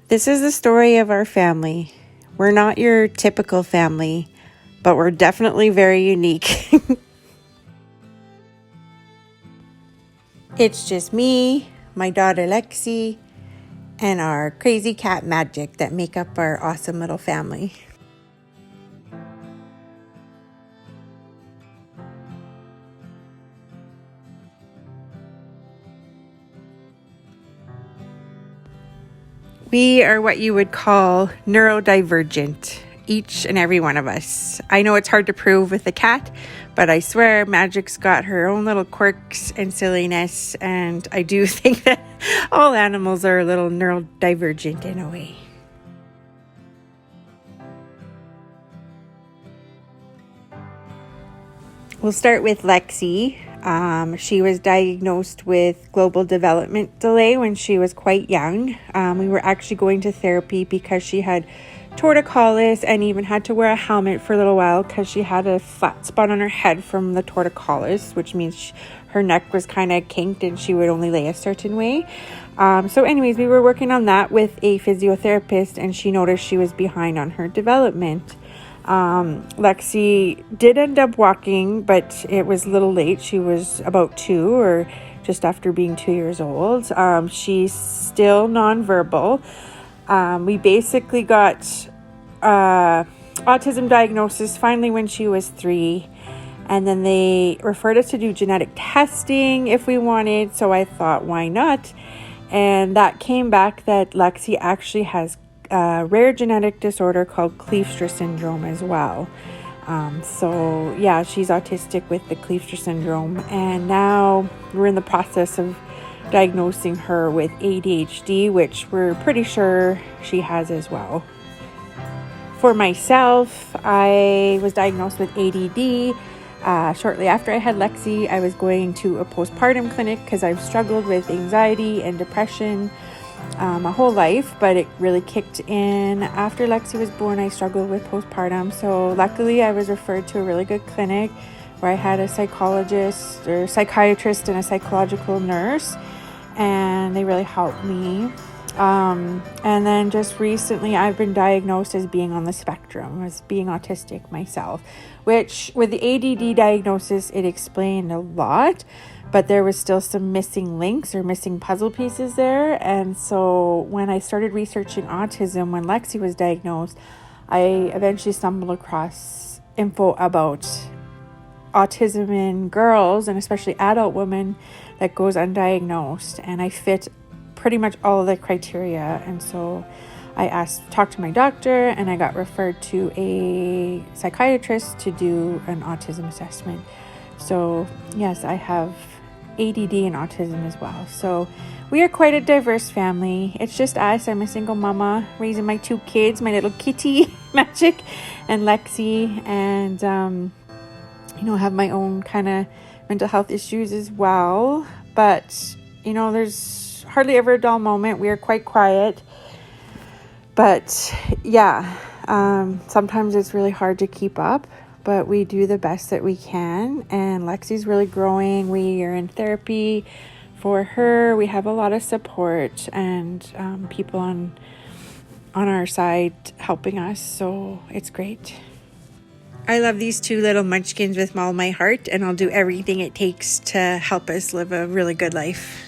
This is the story of our family. We're not your typical family, but we're definitely very unique. It's just me, my daughter Lexi, and our crazy cat Magic that make up our awesome little family. We are what you would call neurodivergent, each and every one of us. I know it's hard to prove with the cat, but I swear Magic's got her own little quirks and silliness, and I do think that all animals are a little neurodivergent in a way. We'll start with Lexi. She was diagnosed with global development delay when she was quite young. We were actually going to therapy because she had torticollis and even had to wear a helmet for a little while because she had a flat spot on her head from the torticollis, which means her neck was kind of kinked and she would only lay a certain way. So anyways, we were working on that with a physiotherapist, and she noticed she was behind on her development. Lexi did end up walking, but it was a little late. She was about 2 or just after being 2 years old. She's still nonverbal. We basically got autism diagnosis finally when she was 3. And then they referred us to do genetic testing if we wanted. So I thought, why not? And that came back that Lexi actually has a rare genetic disorder called Kleefstra syndrome as well. So yeah, she's autistic with the Kleefstra syndrome, and now we're in the process of diagnosing her with ADHD, which we're pretty sure she has as well. For myself, I was diagnosed with ADD. Shortly after I had Lexi, I was going to a postpartum clinic because I've struggled with anxiety and depression my whole life, but it really kicked in after Lexi was born. I struggled with postpartum, so luckily I was referred to a really good clinic where I had a psychologist or psychiatrist and a psychological nurse, and they really helped me. And then just recently I've been diagnosed as being on the spectrum, as being autistic myself, which with the ADD diagnosis, it explained a lot, but there was still some missing links or missing puzzle pieces there. And so when I started researching autism, when Lexi was diagnosed, I eventually stumbled across info about autism in girls, and especially adult women, that goes undiagnosed. And I fit pretty much all of the criteria. And so I talked to my doctor, and I got referred to a psychiatrist to do an autism assessment. So yes, I have ADD and autism as well. So we are quite a diverse family. It's just us. I'm a single mama raising my 2 kids, my little kitty Magic and Lexi, and have my own kind of mental health issues as well. But there's hardly ever a dull moment. We are quite quiet, but yeah, sometimes it's really hard to keep up, but we do the best that we can. And Lexi's really growing. We are in therapy for her. We have a lot of support and people on our side helping us, so it's great. I love these 2 little munchkins with all my heart, and I'll do everything it takes to help us live a really good life.